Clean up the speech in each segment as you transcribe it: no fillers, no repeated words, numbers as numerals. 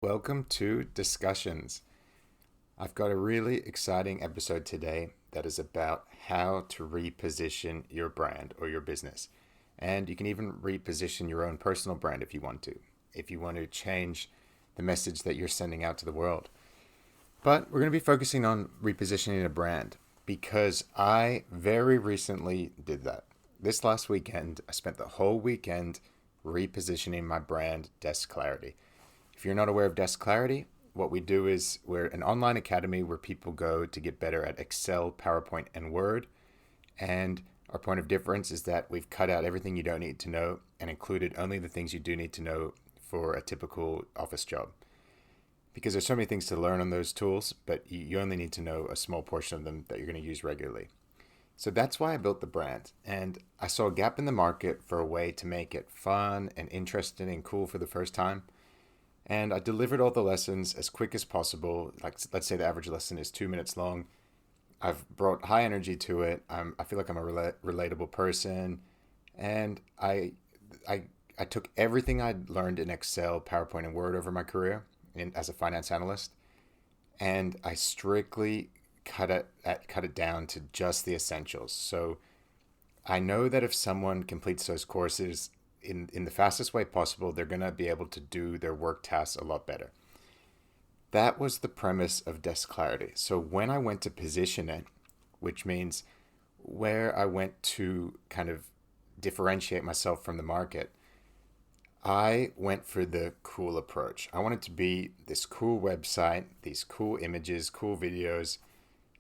Welcome to Discussions. I've got a really exciting episode today that is about how to reposition your brand or your business. And you can even reposition your own personal brand if you want to, if you want to change the message that you're sending out to the world. But we're going to be focusing on repositioning a brand because I very recently did that. This last weekend, I spent the whole weekend repositioning my brand, Desk Clarity. If you're not aware of Desk Clarity, what we do is we're an online academy where people go to get better at Excel, PowerPoint, and Word. And our point of difference is that we've cut out everything you don't need to know and included only the things you do need to know for a typical office job. Because there's so many things to learn on those tools, but you only need to know a small portion of them that you're going to use regularly. So that's why I built the brand. And I saw a gap in the market for a way to make it fun and interesting and cool for the first time. And I delivered all the lessons as quick as possible. Like, let's say the average lesson is 2 minutes long. I've brought high energy to it. I feel like I'm a relatable person. And I took everything I'd learned in Excel, PowerPoint, and Word over my career as a finance analyst. And I strictly cut it down to just the essentials. So I know that if someone completes those courses in the fastest way possible, they're going to be able to do their work tasks a lot better. That was the premise of Desk Clarity. So when I went to position it, which means where I went to kind of differentiate myself from the market, I went for the cool approach. I wanted to be this cool website, these cool images, cool videos,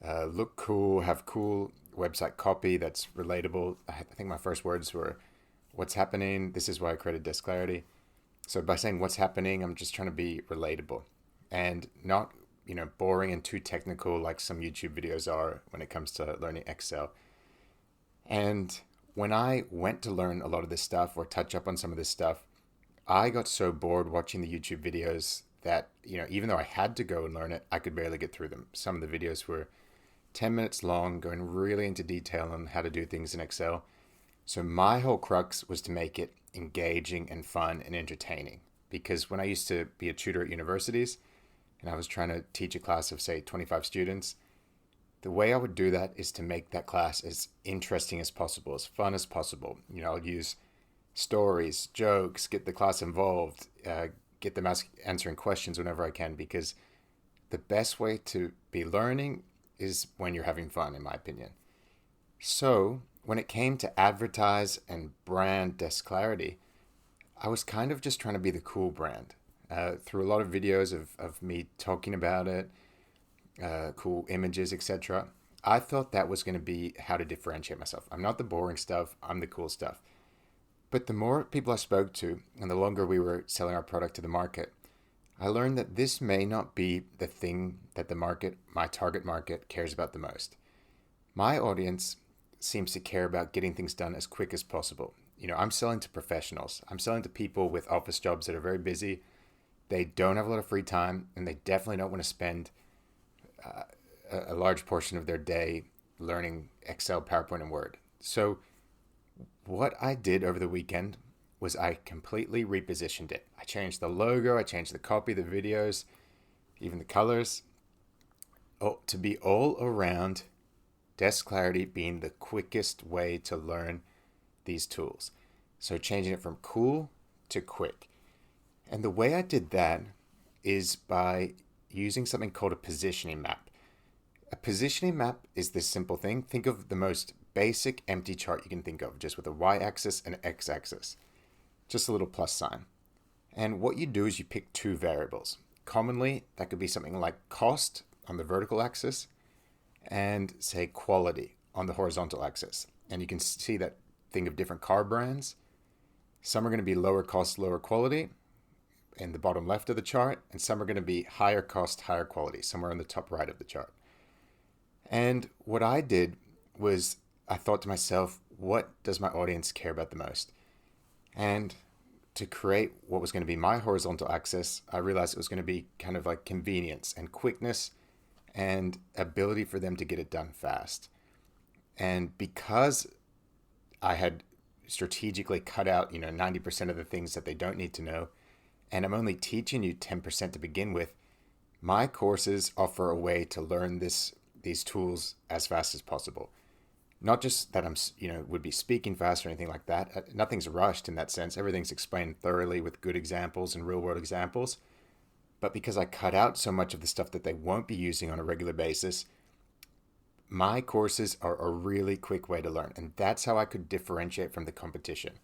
look cool, have cool website copy that's relatable. I think my first words were, "What's happening?" This is why I created Desk Clarity. So by saying what's happening, I'm just trying to be relatable and not, boring and too technical like some YouTube videos are when it comes to learning Excel. And when I went to learn a lot of this stuff or touch up on some of this stuff, I got so bored watching the YouTube videos that, even though I had to go and learn it, I could barely get through them. Some of the videos were 10 minutes long, going really into detail on how to do things in Excel. So my whole crux was to make it engaging and fun and entertaining. Because when I used to be a tutor at universities and I was trying to teach a class of, say, 25 students, the way I would do that is to make that class as interesting as possible, as fun as possible. I'll use stories, jokes, get the class involved, get them answering questions whenever I can, because the best way to be learning is when you're having fun, in my opinion. So when it came to advertise and brand Desk Clarity, I was kind of just trying to be the cool brand. Through a lot of videos of me talking about it, cool images, etc. I thought that was going to be how to differentiate myself. I'm not the boring stuff, I'm the cool stuff. But the more people I spoke to, and the longer we were selling our product to the market, I learned that this may not be the thing that the market, my target market, cares about the most. My audience seems to care about getting things done as quick as possible. I'm selling to professionals. I'm selling to people with office jobs that are very busy. They don't have a lot of free time, and they definitely don't want to spend uh, a large portion of their day learning Excel, PowerPoint, and Word. So what I did over the weekend was I completely repositioned it. I changed the logo, I changed the copy, the videos, even the colors, to be all around Desk Clarity being the quickest way to learn these tools. So changing it from cool to quick. And the way I did that is by using something called a positioning map. A positioning map is this simple thing. Think of the most basic empty chart you can think of, just with a y-axis and an x-axis. Just a little plus sign. And what you do is you pick two variables. Commonly, that could be something like cost on the vertical axis and, say, quality on the horizontal axis. And you can see that, think of different car brands. Some are going to be lower cost, lower quality in the bottom left of the chart, and some are going to be higher cost, higher quality, somewhere in the top right of the chart. And what I did was I thought to myself, what does my audience care about the most? And to create what was going to be my horizontal axis, I realized it was going to be kind of like convenience and quickness and ability for them to get it done fast. And because I had strategically cut out, 90% of the things that they don't need to know and I'm only teaching you 10% to begin with, my courses offer a way to learn these tools as fast as possible. Not just that I'm, would be speaking fast or anything like that. Nothing's rushed in that sense. Everything's explained thoroughly with good examples and real world examples. But because I cut out so much of the stuff that they won't be using on a regular basis, my courses are a really quick way to learn. And that's how I could differentiate from the competition.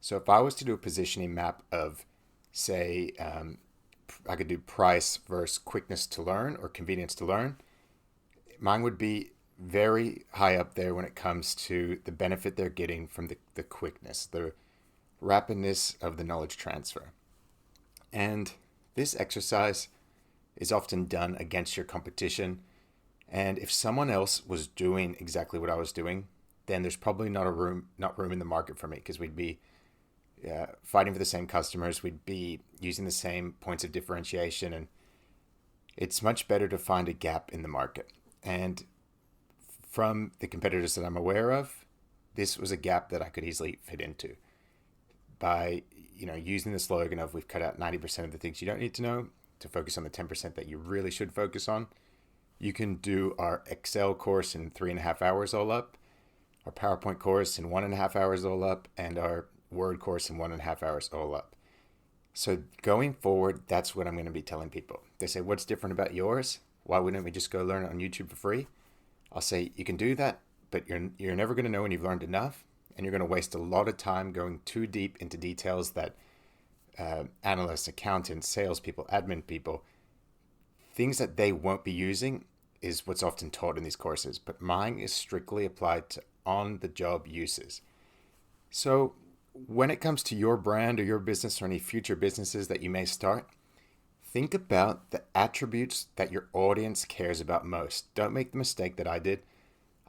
So if I was to do a positioning map of, say, I could do price versus quickness to learn or convenience to learn, mine would be very high up there when it comes to the benefit they're getting from the quickness, the rapidness of the knowledge transfer. And this exercise is often done against your competition. And if someone else was doing exactly what I was doing, then there's probably not room in the market for me, because we'd be fighting for the same customers. We'd be using the same points of differentiation, and it's much better to find a gap in the market. And from the competitors that I'm aware of, this was a gap that I could easily fit into by using the slogan of we've cut out 90% of the things you don't need to know to focus on the 10% that you really should focus on. You can do our Excel course in 3.5 hours all up, our PowerPoint course in 1.5 hours all up, and our Word course in 1.5 hours all up. So going forward, that's what I'm going to be telling people. They say, what's different about yours? Why wouldn't we just go learn it on YouTube for free? I'll say, you can do that, but you're never going to know when you've learned enough, and you're going to waste a lot of time going too deep into details that analysts, accountants, salespeople, admin people, things that they won't be using is what's often taught in these courses. But mine is strictly applied to on-the-job uses. So when it comes to your brand or your business or any future businesses that you may start, think about the attributes that your audience cares about most. Don't make the mistake that I did.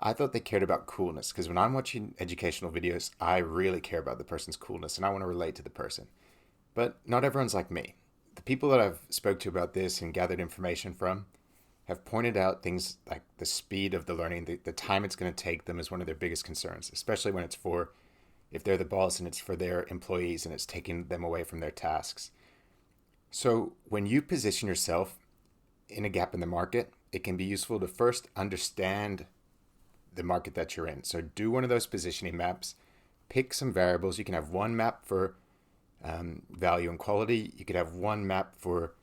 I thought they cared about coolness, because when I'm watching educational videos, I really care about the person's coolness and I want to relate to the person. But not everyone's like me. The people that I've spoke to about this and gathered information from have pointed out things like the speed of the learning, the time it's going to take them is one of their biggest concerns, especially when it's if they're the boss and it's for their employees and it's taking them away from their tasks. So when you position yourself in a gap in the market, it can be useful to first understand the market that you're in. So do one of those positioning maps, pick some variables. You can have one map for value and quality. You could have one map for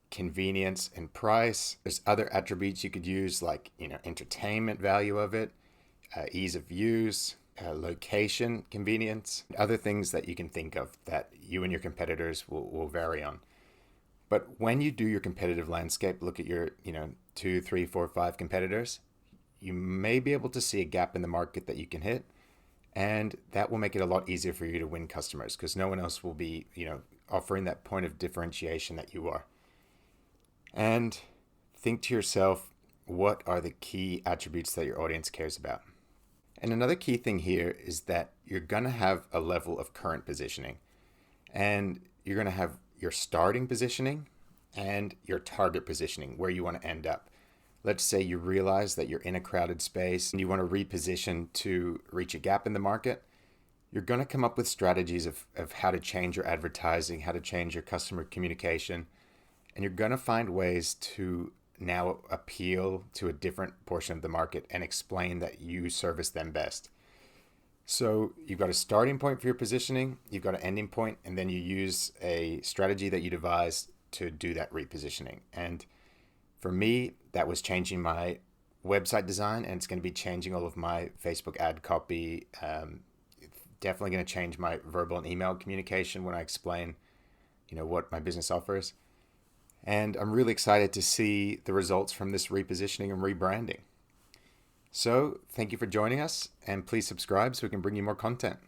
convenience and price. There's other attributes you could use, like entertainment value of it, ease of use, location, convenience, other things that you can think of that you and your competitors will vary on. But when you do your competitive landscape, look at your 2, 3, 4, 5 competitors, you may be able to see a gap in the market that you can hit. And that will make it a lot easier for you to win customers, because no one else will be, offering that point of differentiation that you are. And think to yourself, what are the key attributes that your audience cares about? And another key thing here is that you're going to have a level of current positioning. And you're going to have your starting positioning and your target positioning, where you want to end up. Let's say you realize that you're in a crowded space and you want to reposition to reach a gap in the market. You're going to come up with strategies of how to change your advertising, how to change your customer communication, and you're going to find ways to now appeal to a different portion of the market and explain that you service them best. So you've got a starting point for your positioning, you've got an ending point, and then you use a strategy that you devise to do that repositioning. And for me, that was changing my website design, and it's going to be changing all of my Facebook ad copy. Definitely going to change my verbal and email communication when I explain, what my business offers. And I'm really excited to see the results from this repositioning and rebranding. So thank you for joining us, and please subscribe so we can bring you more content.